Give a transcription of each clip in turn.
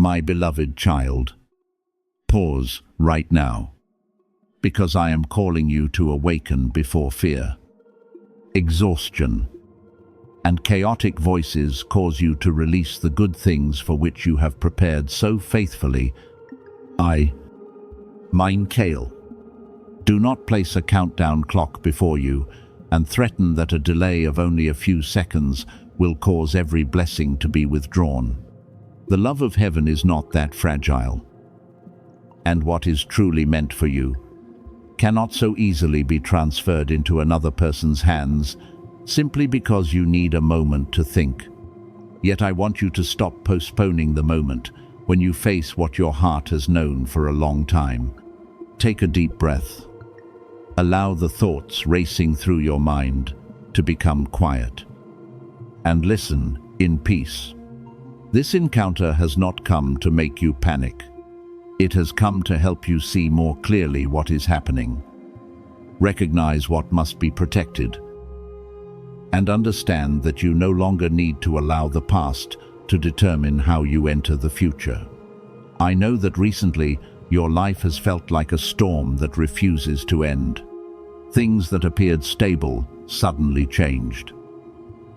My beloved child, pause right now, because I am calling you to awaken before fear. Exhaustion and chaotic voices cause you to release the good things for which you have prepared so faithfully. Mine Kale. Do not place a countdown clock before you and threaten that a delay of only a few seconds will cause every blessing to be withdrawn. The love of heaven is not that fragile, and what is truly meant for you cannot so easily be transferred into another person's hands simply because you need a moment to think. Yet I want you to stop postponing the moment when you face what your heart has known for a long time. Take a deep breath. Allow the thoughts racing through your mind to become quiet, and listen in peace. This encounter has not come to make you panic. It has come to help you see more clearly what is happening, recognize what must be protected, and understand that you no longer need to allow the past to determine how you enter the future. I know that recently your life has felt like a storm that refuses to end. Things that appeared stable suddenly changed.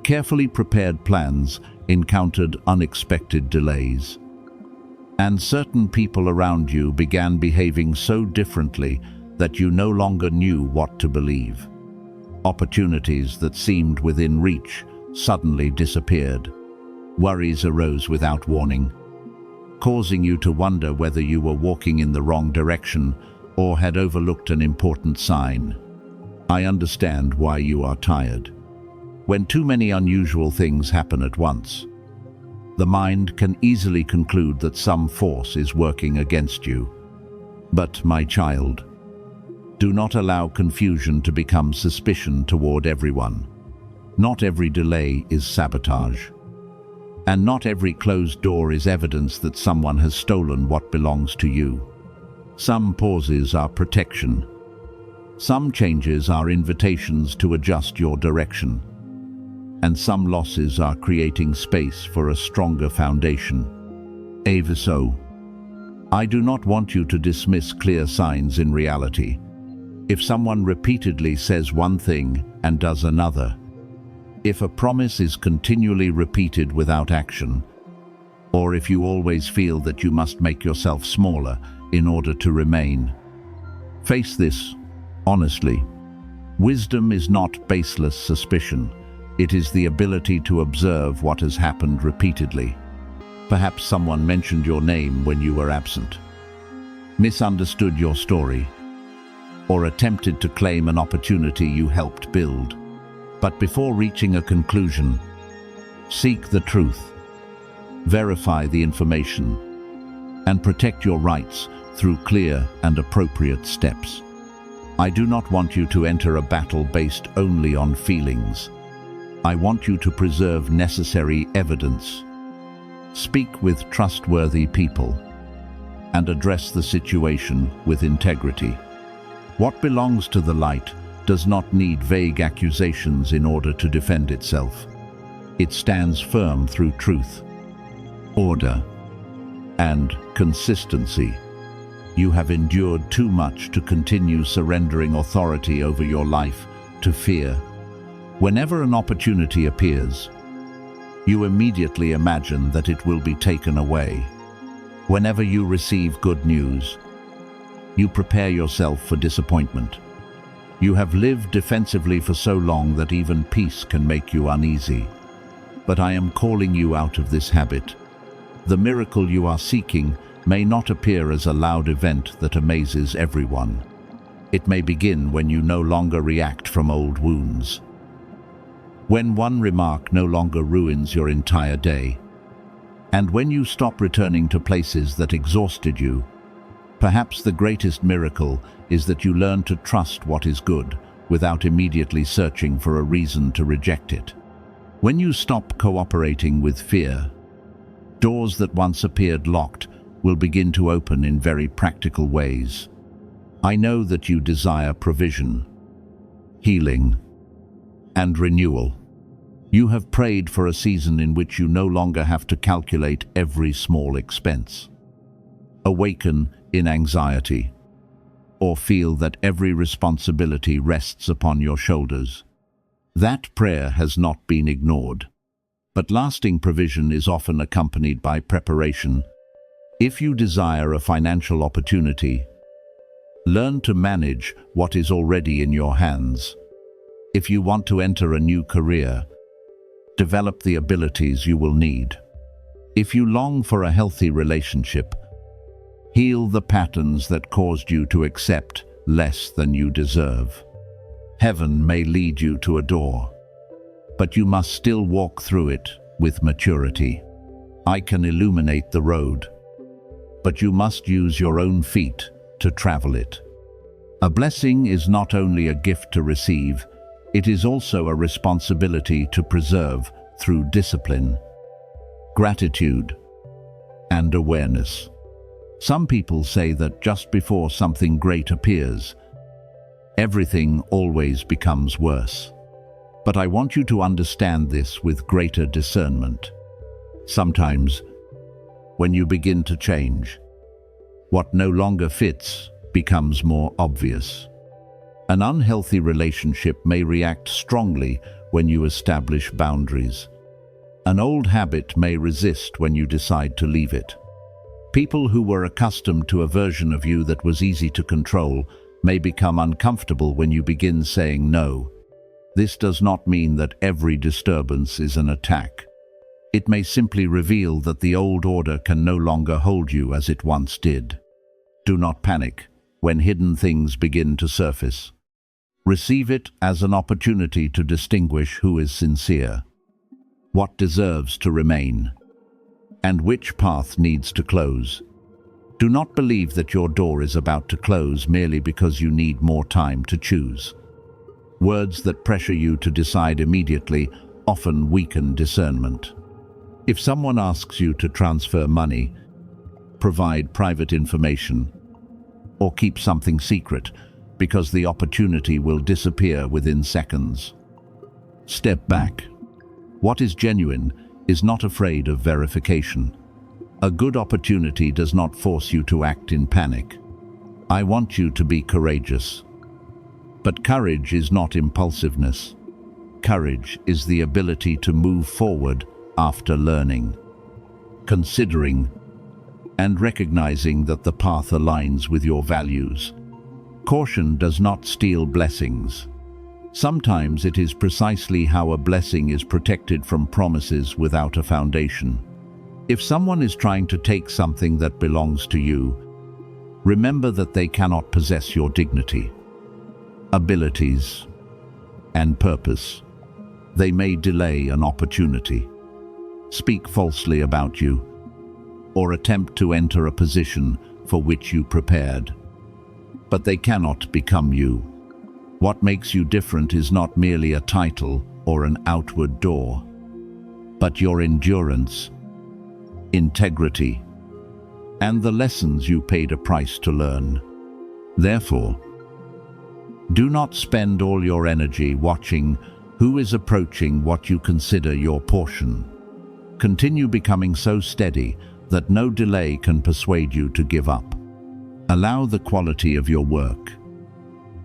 Carefully prepared plans encountered unexpected delays, and certain people around you began behaving so differently that you no longer knew what to believe. Opportunities that seemed within reach suddenly disappeared. Worries arose without warning, causing you to wonder whether you were walking in the wrong direction or had overlooked an important sign. I understand why you are tired. When too many unusual things happen at once, the mind can easily conclude that some force is working against you. But, my child, do not allow confusion to become suspicion toward everyone. Not every delay is sabotage, and not every closed door is evidence that someone has stolen what belongs to you. Some pauses are protection. Some changes are invitations to adjust your direction, and some losses are creating space for a stronger foundation. So, I do not want you to dismiss clear signs in reality. If someone repeatedly says one thing and does another, if a promise is continually repeated without action, or if you always feel that you must make yourself smaller in order to remain, face this honestly. Wisdom is not baseless suspicion. It is the ability to observe what has happened repeatedly. Perhaps someone mentioned your name when you were absent, misunderstood your story, or attempted to claim an opportunity you helped build. But before reaching a conclusion, seek the truth, verify the information, and protect your rights through clear and appropriate steps. I do not want you to enter a battle based only on feelings. I want you to preserve necessary evidence, speak with trustworthy people, and address the situation with integrity. What belongs to the light does not need vague accusations in order to defend itself. It stands firm through truth, order, and consistency. You have endured too much to continue surrendering authority over your life to fear. Whenever an opportunity appears, you immediately imagine that it will be taken away. Whenever you receive good news, you prepare yourself for disappointment. You have lived defensively for so long that even peace can make you uneasy. But I am calling you out of this habit. The miracle you are seeking may not appear as a loud event that amazes everyone. It may begin when you no longer react from old wounds, when one remark no longer ruins your entire day, and when you stop returning to places that exhausted you. Perhaps the greatest miracle is that you learn to trust what is good without immediately searching for a reason to reject it. When you stop cooperating with fear, doors that once appeared locked will begin to open in very practical ways. I know that you desire provision, healing, and renewal. You have prayed for a season in which you no longer have to calculate every small expense, awaken in anxiety, or feel that every responsibility rests upon your shoulders. That prayer has not been ignored, but lasting provision is often accompanied by preparation. If you desire a financial opportunity, learn to manage what is already in your hands. If you want to enter a new career, develop the abilities you will need. If you long for a healthy relationship, heal the patterns that caused you to accept less than you deserve. Heaven may lead you to a door, but you must still walk through it with maturity. I can illuminate the road, but you must use your own feet to travel it. A blessing is not only a gift to receive, it is also a responsibility to preserve through discipline, gratitude, and awareness. Some people say that just before something great appears, everything always becomes worse. But I want you to understand this with greater discernment. Sometimes, when you begin to change, what no longer fits becomes more obvious. An unhealthy relationship may react strongly when you establish boundaries. An old habit may resist when you decide to leave it. People who were accustomed to a version of you that was easy to control may become uncomfortable when you begin saying no. This does not mean that every disturbance is an attack. It may simply reveal that the old order can no longer hold you as it once did. Do not panic when hidden things begin to surface. Receive it as an opportunity to distinguish who is sincere, what deserves to remain, and which path needs to close. Do not believe that your door is about to close merely because you need more time to choose. Words that pressure you to decide immediately often weaken discernment. If someone asks you to transfer money, provide private information, or keep something secret, because the opportunity will disappear within seconds. Step back. What is genuine is not afraid of verification. A good opportunity does not force you to act in panic. I want you to be courageous. But courage is not impulsiveness. Courage is the ability to move forward after learning, considering, and recognizing that the path aligns with your values. Caution does not steal blessings. Sometimes it is precisely how a blessing is protected from promises without a foundation. If someone is trying to take something that belongs to you, remember that they cannot possess your dignity, abilities, and purpose. They may delay an opportunity, speak falsely about you, or attempt to enter a position for which you prepared. But they cannot become you. What makes you different is not merely a title or an outward door, but your endurance, integrity, and the lessons you paid a price to learn. Therefore, do not spend all your energy watching who is approaching what you consider your portion. Continue becoming so steady that no delay can persuade you to give up. Allow the quality of your work,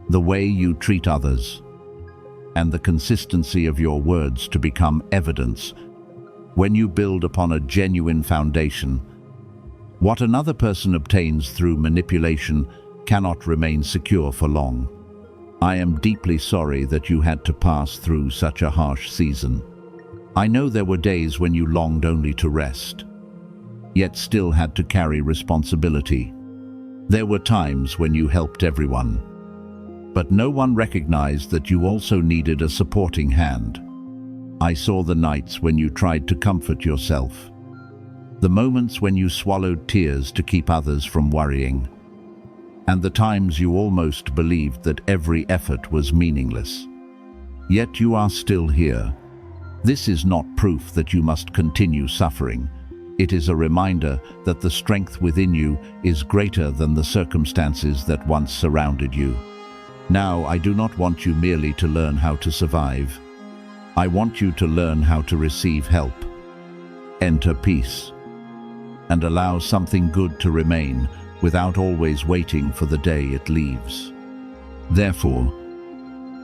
the way you treat others, and the consistency of your words to become evidence. When you build upon a genuine foundation, what another person obtains through manipulation cannot remain secure for long. I am deeply sorry that you had to pass through such a harsh season. I know there were days when you longed only to rest, yet still had to carry responsibility. There were times when you helped everyone, but no one recognized that you also needed a supporting hand. I saw the nights when you tried to comfort yourself, the moments when you swallowed tears to keep others from worrying, and the times you almost believed that every effort was meaningless. Yet you are still here. This is not proof that you must continue suffering. It is a reminder that the strength within you is greater than the circumstances that once surrounded you. Now, I do not want you merely to learn how to survive. I want you to learn how to receive help, enter peace, and allow something good to remain without always waiting for the day it leaves. Therefore,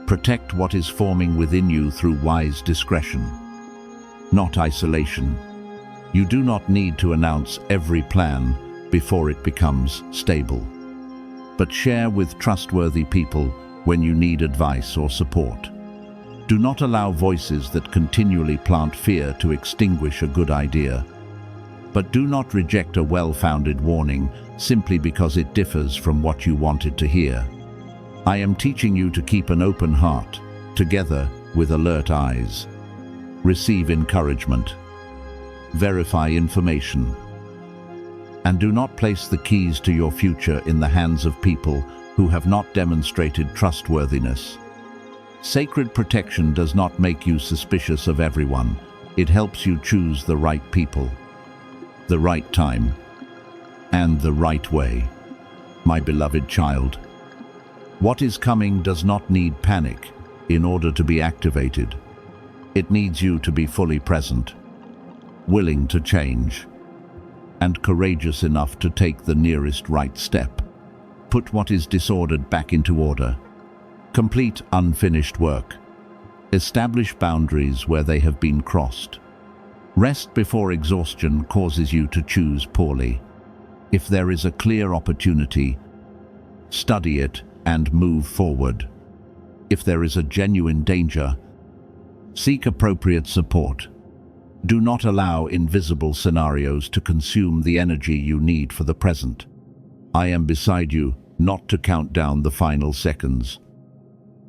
protect what is forming within you through wise discretion, not isolation. You do not need to announce every plan before it becomes stable, but share with trustworthy people when you need advice or support. Do not allow voices that continually plant fear to extinguish a good idea, but do not reject a well-founded warning simply because it differs from what you wanted to hear. I am teaching you to keep an open heart, together with alert eyes. Receive encouragement. Verify information. And do not place the keys to your future in the hands of people who have not demonstrated trustworthiness. Sacred protection does not make you suspicious of everyone. It helps you choose the right people, the right time, and the right way. My beloved child, what is coming does not need panic in order to be activated. It needs you to be fully present, willing to change, and courageous enough to take the nearest right step. Put what is disordered back into order. Complete unfinished work. Establish boundaries where they have been crossed. Rest before exhaustion causes you to choose poorly. If there is a clear opportunity, study it and move forward. If there is a genuine danger, seek appropriate support. Do not allow invisible scenarios to consume the energy you need for the present. I am beside you, not to count down the final seconds,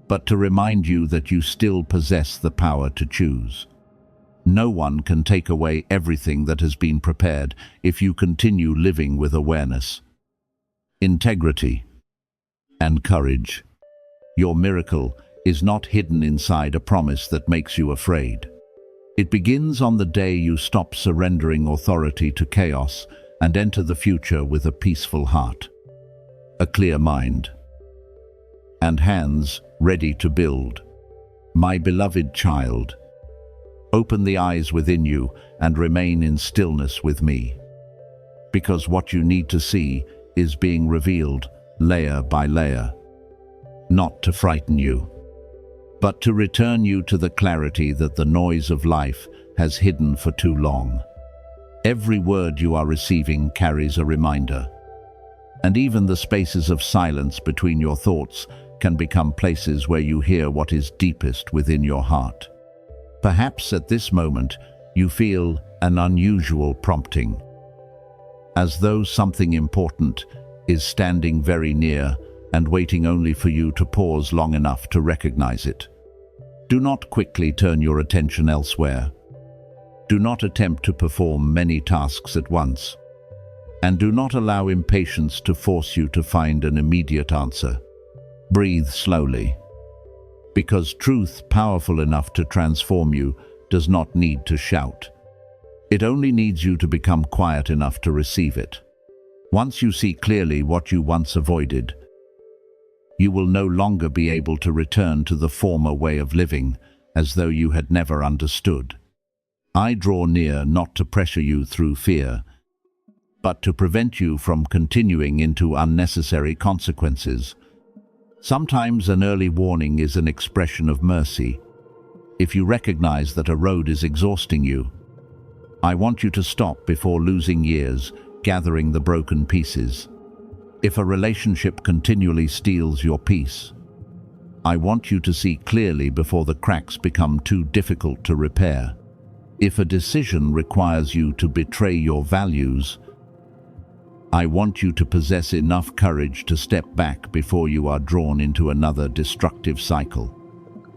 but to remind you that you still possess the power to choose. No one can take away everything that has been prepared if you continue living with awareness, integrity, and courage. Your miracle is not hidden inside a promise that makes you afraid. It begins on the day you stop surrendering authority to chaos and enter the future with a peaceful heart, a clear mind, and hands ready to build. My beloved child, open the eyes within you and remain in stillness with me, because what you need to see is being revealed layer by layer, not to frighten you, but to return you to the clarity that the noise of life has hidden for too long. Every word you are receiving carries a reminder, and even the spaces of silence between your thoughts can become places where you hear what is deepest within your heart. Perhaps at this moment you feel an unusual prompting, as though something important is standing very near and waiting only for you to pause long enough to recognize it. Do not quickly turn your attention elsewhere. Do not attempt to perform many tasks at once, and do not allow impatience to force you to find an immediate answer. Breathe slowly, because truth powerful enough to transform you does not need to shout. It only needs you to become quiet enough to receive it. Once you see clearly what you once avoided, you will no longer be able to return to the former way of living as though you had never understood. I draw near not to pressure you through fear, but to prevent you from continuing into unnecessary consequences. Sometimes an early warning is an expression of mercy. If you recognize that a road is exhausting you, I want you to stop before losing years gathering the broken pieces. If a relationship continually steals your peace, I want you to see clearly before the cracks become too difficult to repair. If a decision requires you to betray your values, I want you to possess enough courage to step back before you are drawn into another destructive cycle.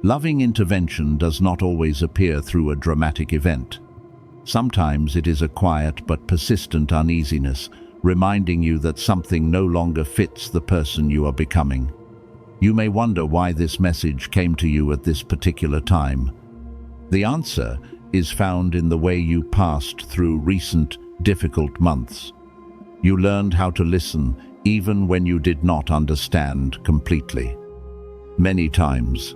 Loving intervention does not always appear through a dramatic event. Sometimes it is a quiet but persistent uneasiness, reminding you that something no longer fits the person you are becoming. You may wonder why this message came to you at this particular time. The answer is found in the way you passed through recent, difficult months. You learned how to listen even when you did not understand completely. Many times,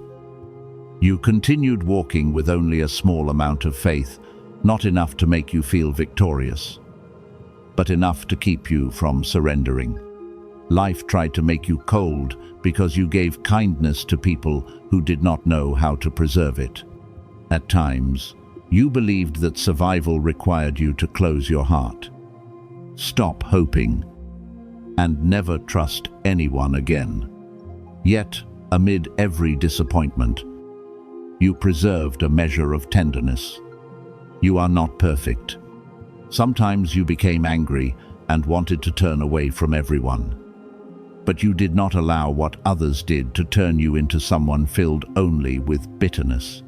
You continued walking with only a small amount of faith, not enough to make you feel victorious, but enough to keep you from surrendering. Life tried to make you cold because you gave kindness to people who did not know how to preserve it. At times, you believed that survival required you to close your heart. Stop hoping and never trust anyone again. Yet, amid every disappointment, you preserved a measure of tenderness. You are not perfect. Sometimes you became angry and wanted to turn away from everyone. But you did not allow what others did to turn you into someone filled only with bitterness.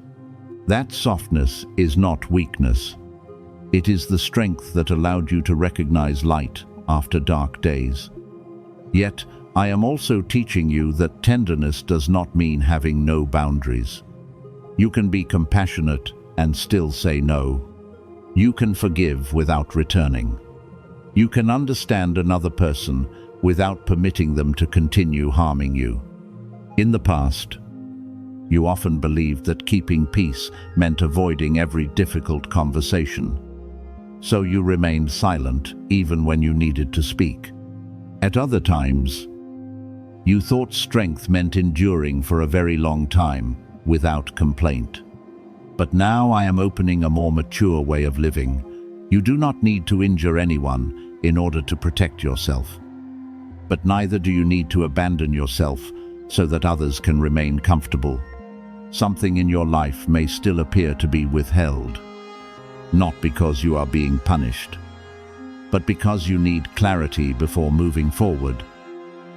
That softness is not weakness. It is the strength that allowed you to recognize light after dark days. Yet, I am also teaching you that tenderness does not mean having no boundaries. You can be compassionate and still say no. You can forgive without returning. You can understand another person without permitting them to continue harming you. In the past, you often believed that keeping peace meant avoiding every difficult conversation. So you remained silent even when you needed to speak. At other times, you thought strength meant enduring for a very long time without complaint. But now I am opening a more mature way of living. You do not need to injure anyone in order to protect yourself. But neither do you need to abandon yourself so that others can remain comfortable. Something in your life may still appear to be withheld, not because you are being punished, but because you need clarity before moving forward.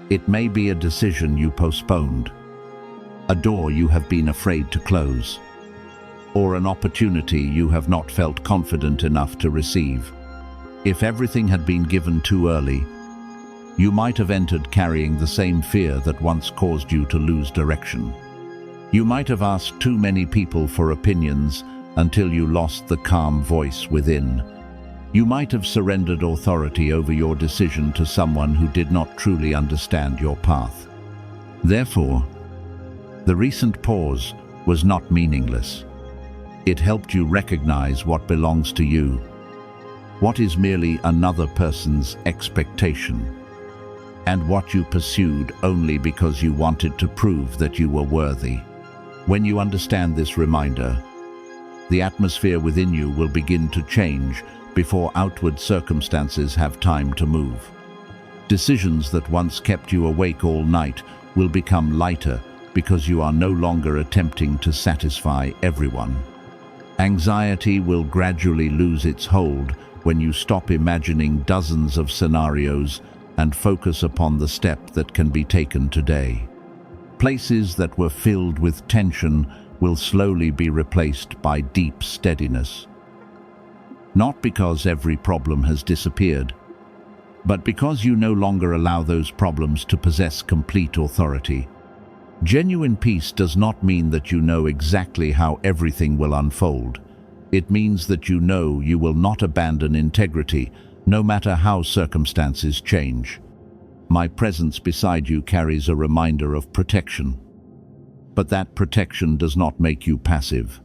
It may be a decision you postponed, a door you have been afraid to close, or an opportunity you have not felt confident enough to receive. If everything had been given too early, you might have entered carrying the same fear that once caused you to lose direction. You might have asked too many people for opinions until you lost the calm voice within. You might have surrendered authority over your decision to someone who did not truly understand your path. Therefore, the recent pause was not meaningless. It helped you recognize what belongs to you, what is merely another person's expectation, and what you pursued only because you wanted to prove that you were worthy. When you understand this reminder, the atmosphere within you will begin to change before outward circumstances have time to move. Decisions that once kept you awake all night will become lighter because you are no longer attempting to satisfy everyone. Anxiety will gradually lose its hold when you stop imagining dozens of scenarios and focus upon the step that can be taken today. Places that were filled with tension will slowly be replaced by deep steadiness. Not because every problem has disappeared, but because you no longer allow those problems to possess complete authority. Genuine peace does not mean that you know exactly how everything will unfold. It means that you know you will not abandon integrity, no matter how circumstances change. My presence beside you carries a reminder of protection. But that protection does not make you passive.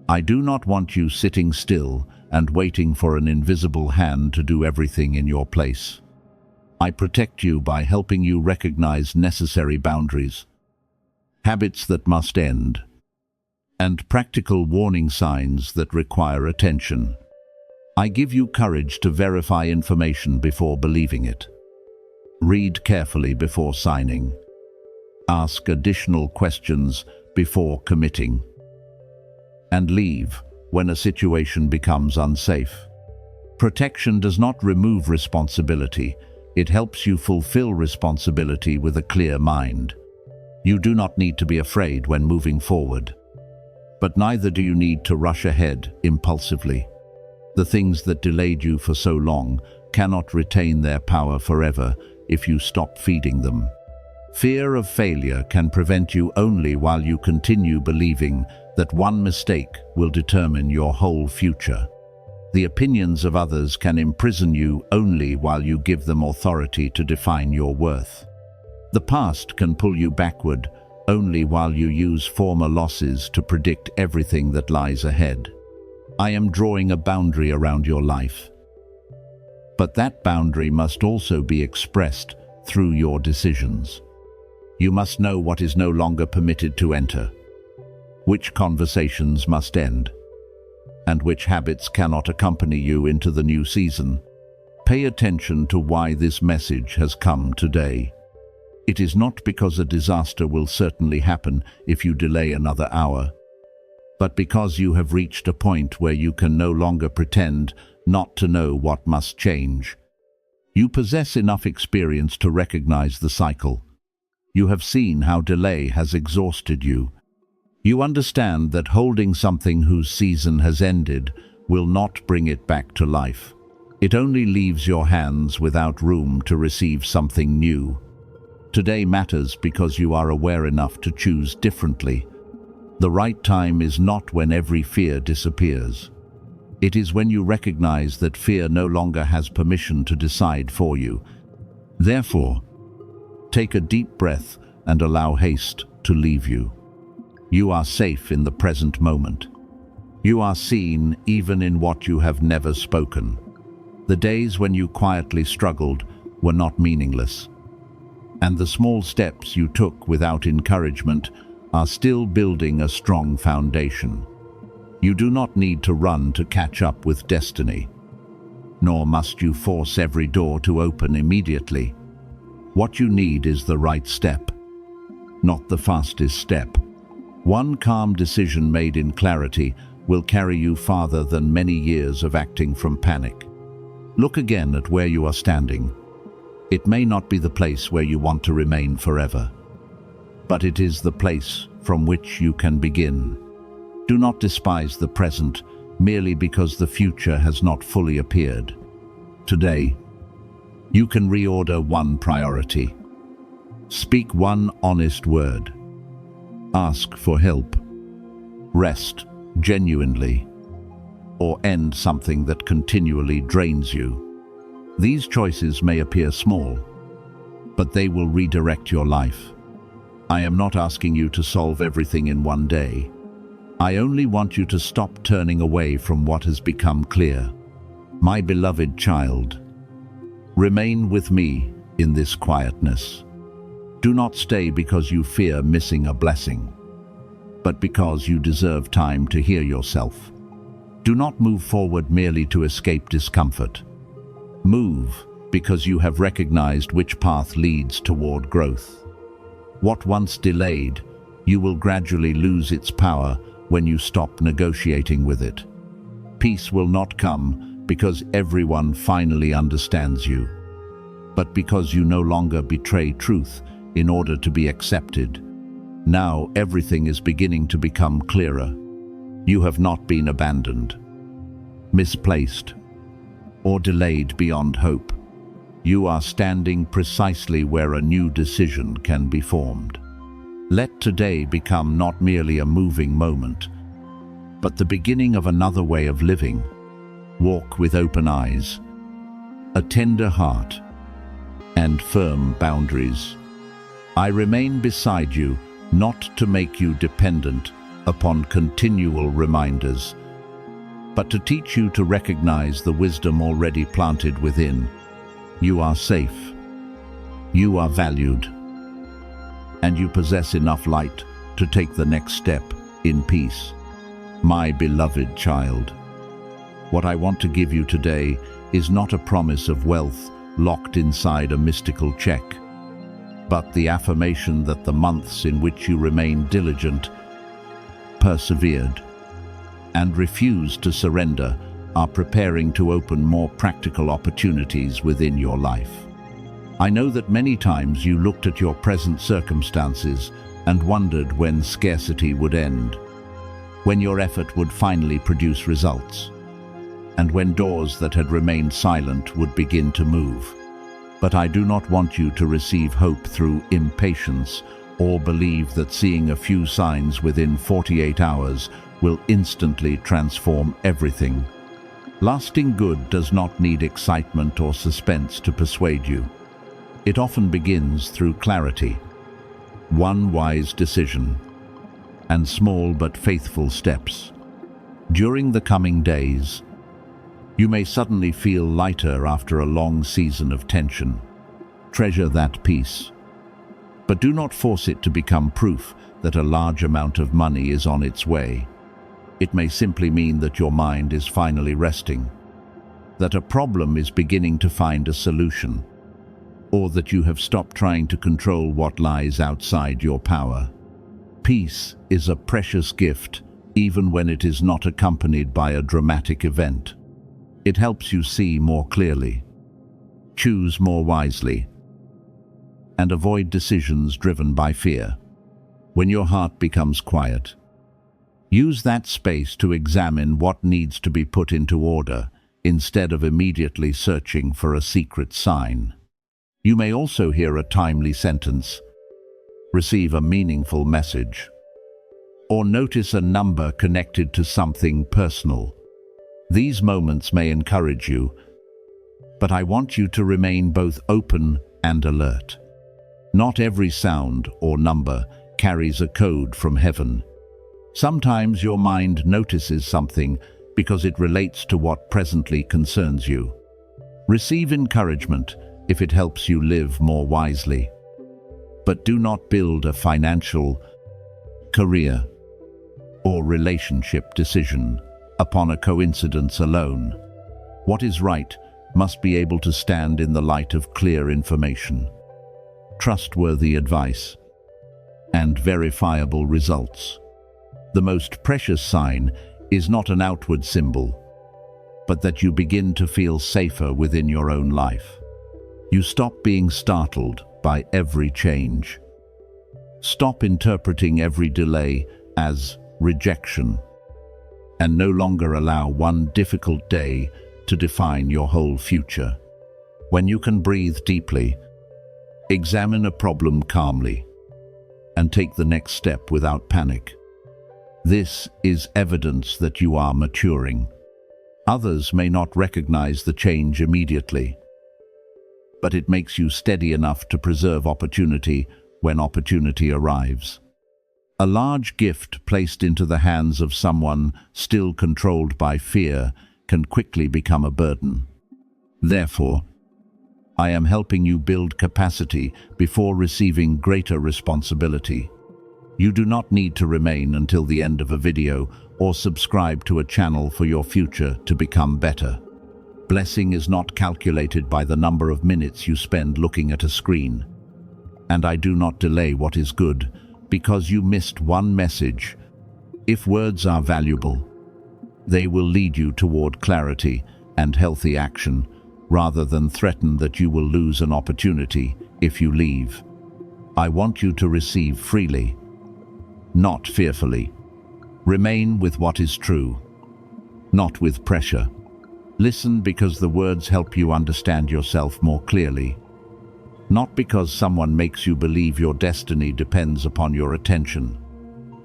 I do not want you sitting still and waiting for an invisible hand to do everything in your place. I protect you by helping you recognize necessary boundaries, habits that must end, and practical warning signs that require attention. I give you courage to verify information before believing it. Read carefully before signing. Ask additional questions before committing. And leave when a situation becomes unsafe. Protection does not remove responsibility. It helps you fulfill responsibility with a clear mind. You do not need to be afraid when moving forward. But neither do you need to rush ahead impulsively. The things that delayed you for so long cannot retain their power forever if you stop feeding them. Fear of failure can prevent you only while you continue believing that one mistake will determine your whole future. The opinions of others can imprison you only while you give them authority to define your worth. The past can pull you backward, only while you use former losses to predict everything that lies ahead. I am drawing a boundary around your life. But that boundary must also be expressed through your decisions. You must know what is no longer permitted to enter, which conversations must end, and which habits cannot accompany you into the new season. Pay attention to why this message has come today. It is not because a disaster will certainly happen if you delay another hour, but because you have reached a point where you can no longer pretend not to know what must change. You possess enough experience to recognize the cycle. You have seen how delay has exhausted you. You understand that holding something whose season has ended will not bring it back to life. It only leaves your hands without room to receive something new. Today matters because you are aware enough to choose differently. The right time is not when every fear disappears. It is when you recognize that fear no longer has permission to decide for you. Therefore, take a deep breath and allow haste to leave you. You are safe in the present moment. You are seen even in what you have never spoken. The days when you quietly struggled were not meaningless, and the small steps you took without encouragement are still building a strong foundation. You do not need to run to catch up with destiny, nor must you force every door to open immediately. What you need is the right step, not the fastest step. One calm decision made in clarity will carry you farther than many years of acting from panic. Look again at where you are standing. It may not be the place where you want to remain forever, but it is the place from which you can begin. Do not despise the present merely because the future has not fully appeared. Today, you can reorder one priority. Speak one honest word. Ask for help. Rest genuinely, or end something that continually drains you. These choices may appear small, but they will redirect your life. I am not asking you to solve everything in one day. I only want you to stop turning away from what has become clear. My beloved child, remain with me in this quietness. Do not stay because you fear missing a blessing, but because you deserve time to hear yourself. Do not move forward merely to escape discomfort. Move because you have recognized which path leads toward growth. What once delayed, you will gradually lose its power when you stop negotiating with it. Peace will not come because everyone finally understands you, but because you no longer betray truth in order to be accepted. Now everything is beginning to become clearer. You have not been abandoned, misplaced, or delayed beyond hope. You are standing precisely where a new decision can be formed. Let today become not merely a moving moment, but the beginning of another way of living. Walk with open eyes, a tender heart, and firm boundaries. I remain beside you, not to make you dependent upon continual reminders, but to teach you to recognize the wisdom already planted within. You are safe, you are valued, and you possess enough light to take the next step in peace. My beloved child, what I want to give you today is not a promise of wealth locked inside a mystical check, but the affirmation that the months in which you remained diligent, persevered, and refused to surrender are preparing to open more practical opportunities within your life. I know that many times you looked at your present circumstances and wondered when scarcity would end, when your effort would finally produce results, and when doors that had remained silent would begin to move. But I do not want you to receive hope through impatience or believe that seeing a few signs within 48 hours will instantly transform everything. Lasting good does not need excitement or suspense to persuade you. It often begins through clarity. one wise decision, and small but faithful steps. During the coming days, you may suddenly feel lighter after a long season of tension. Treasure that peace. But do not force it to become proof that a large amount of money is on its way. It may simply mean that your mind is finally resting, that a problem is beginning to find a solution, or that you have stopped trying to control what lies outside your power. Peace is a precious gift, even when it is not accompanied by a dramatic event. It helps you see more clearly, choose more wisely, and avoid decisions driven by fear. When your heart becomes quiet, use that space to examine what needs to be put into order instead of immediately searching for a secret sign. You may also hear a timely sentence, receive a meaningful message, or notice a number connected to something personal. These moments may encourage you, but I want you to remain both open and alert. Not every sound or number carries a code from heaven. Sometimes your mind notices something because it relates to what presently concerns you. Receive encouragement if it helps you live more wisely. But do not build a financial, career, or relationship decision upon a coincidence alone. What is right must be able to stand in the light of clear information, trustworthy advice, and verifiable results. The most precious sign is not an outward symbol, but that you begin to feel safer within your own life. You stop being startled by every change. Stop interpreting every delay as rejection, and no longer allow one difficult day to define your whole future. When you can breathe deeply, examine a problem calmly, and take the next step without panic. This is evidence that you are maturing. Others may not recognize the change immediately, but it makes you steady enough to preserve opportunity when opportunity arrives. A large gift placed into the hands of someone still controlled by fear can quickly become a burden. Therefore, I am helping you build capacity before receiving greater responsibility. You do not need to remain until the end of a video or subscribe to a channel for your future to become better. Blessing is not calculated by the number of minutes you spend looking at a screen. And I do not delay what is good because you missed one message. If words are valuable, they will lead you toward clarity and healthy action, rather than threaten that you will lose an opportunity if you leave. I want you to receive freely, not fearfully. Remain with what is true, not with pressure. Listen because the words help you understand yourself more clearly, not because someone makes you believe your destiny depends upon your attention.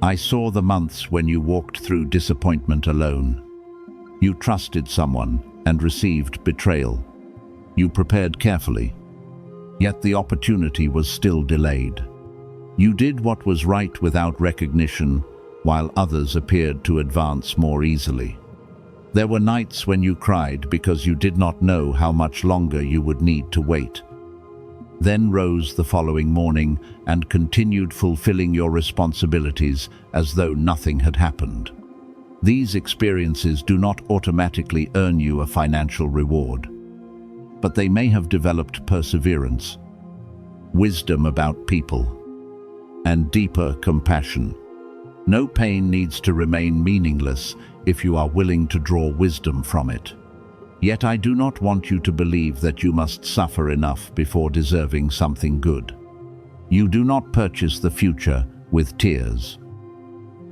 I saw the months when you walked through disappointment alone. You trusted someone and received betrayal. You prepared carefully, yet the opportunity was still delayed. You did what was right without recognition, while others appeared to advance more easily. There were nights when you cried because you did not know how much longer you would need to wait. Then rose the following morning and continued fulfilling your responsibilities as though nothing had happened. These experiences do not automatically earn you a financial reward, but they may have developed perseverance, wisdom about people, and deeper compassion. No pain needs to remain meaningless if you are willing to draw wisdom from it. Yet I do not want you to believe that you must suffer enough before deserving something good. You do not purchase the future with tears,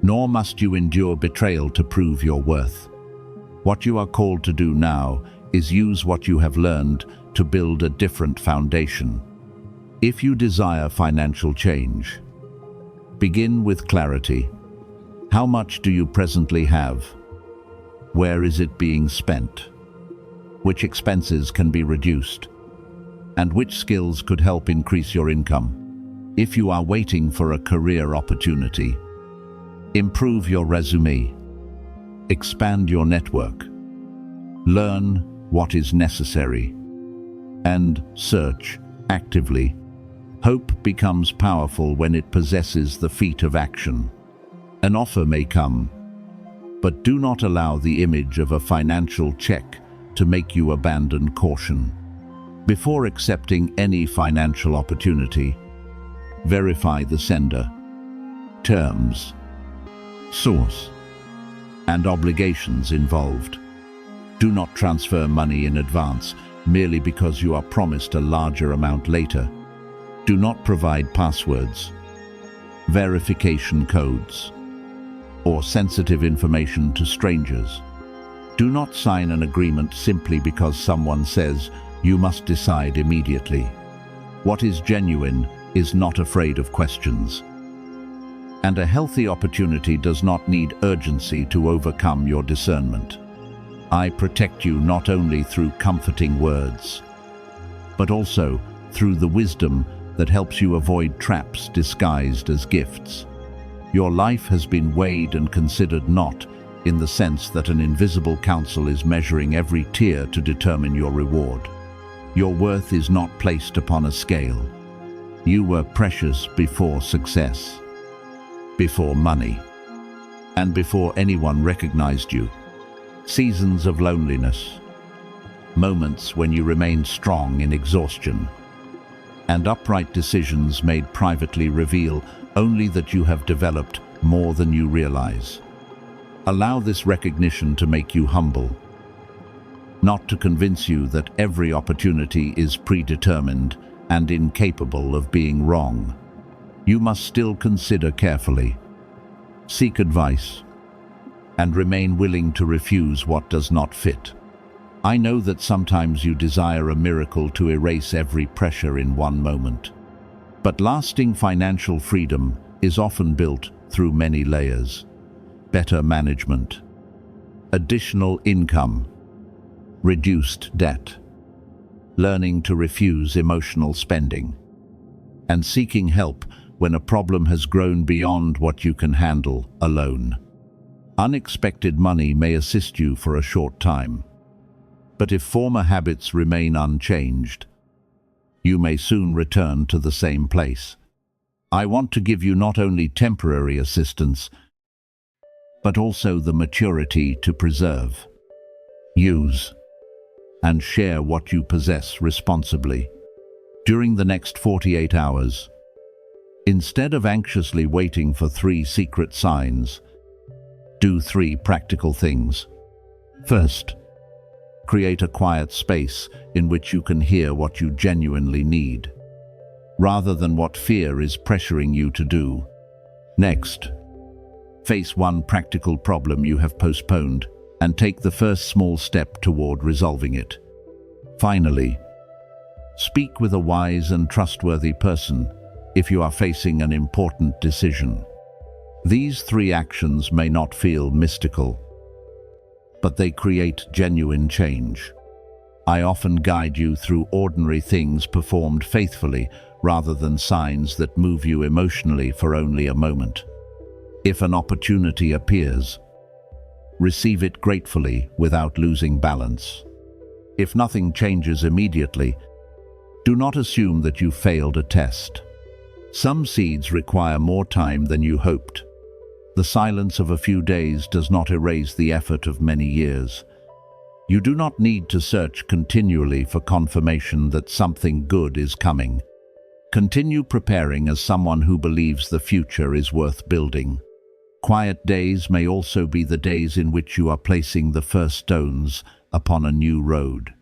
nor must you endure betrayal to prove your worth. What you are called to do now is use what you have learned to build a different foundation. If you desire financial change, begin with clarity. How much do you presently have? Where is it being spent? Which expenses can be reduced? And which skills could help increase your income? If you are waiting for a career opportunity, improve your resume, expand your network, learn what is necessary, and search actively. Hope becomes powerful when it possesses the feet of action. An offer may come, but do not allow the image of a financial check to make you abandon caution. Before accepting any financial opportunity, verify the sender, terms, source, and obligations involved. Do not transfer money in advance merely because you are promised a larger amount later. Do not provide passwords, verification codes, or sensitive information to strangers. Do not sign an agreement simply because someone says you must decide immediately. What is genuine is not afraid of questions. And a healthy opportunity does not need urgency to overcome your discernment. I protect you not only through comforting words, but also through the wisdom that helps you avoid traps disguised as gifts. Your life has been weighed and considered, not in the sense that an invisible council is measuring every tier to determine your reward. Your worth is not placed upon a scale. You were precious before success, before money, and before anyone recognized you. Seasons of loneliness, moments when you remained strong in exhaustion, and upright decisions made privately reveal only that you have developed more than you realize. Allow this recognition to make you humble, not to convince you that every opportunity is predetermined and incapable of being wrong. You must still consider carefully, seek advice, and remain willing to refuse what does not fit. I know that sometimes you desire a miracle to erase every pressure in one moment. But lasting financial freedom is often built through many layers. Better management, additional income, reduced debt, learning to refuse emotional spending, and seeking help when a problem has grown beyond what you can handle alone. Unexpected money may assist you for a short time, but if former habits remain unchanged, you may soon return to the same place. I want to give you not only temporary assistance, but also the maturity to preserve, use, and share what you possess responsibly. During the next 48 hours, instead of anxiously waiting for 3 secret signs, do 3 practical things. First, create a quiet space in which you can hear what you genuinely need, rather than what fear is pressuring you to do. Next, face one practical problem you have postponed and take the first small step toward resolving it. Finally, speak with a wise and trustworthy person if you are facing an important decision. These 3 actions may not feel mystical, but they create genuine change. I often guide you through ordinary things performed faithfully rather than signs that move you emotionally for only a moment. If an opportunity appears, receive it gratefully without losing balance. If nothing changes immediately, do not assume that you failed a test. Some seeds require more time than you hoped. The silence of a few days does not erase the effort of many years. You do not need to search continually for confirmation that something good is coming. Continue preparing as someone who believes the future is worth building. Quiet days may also be the days in which you are placing the first stones upon a new road.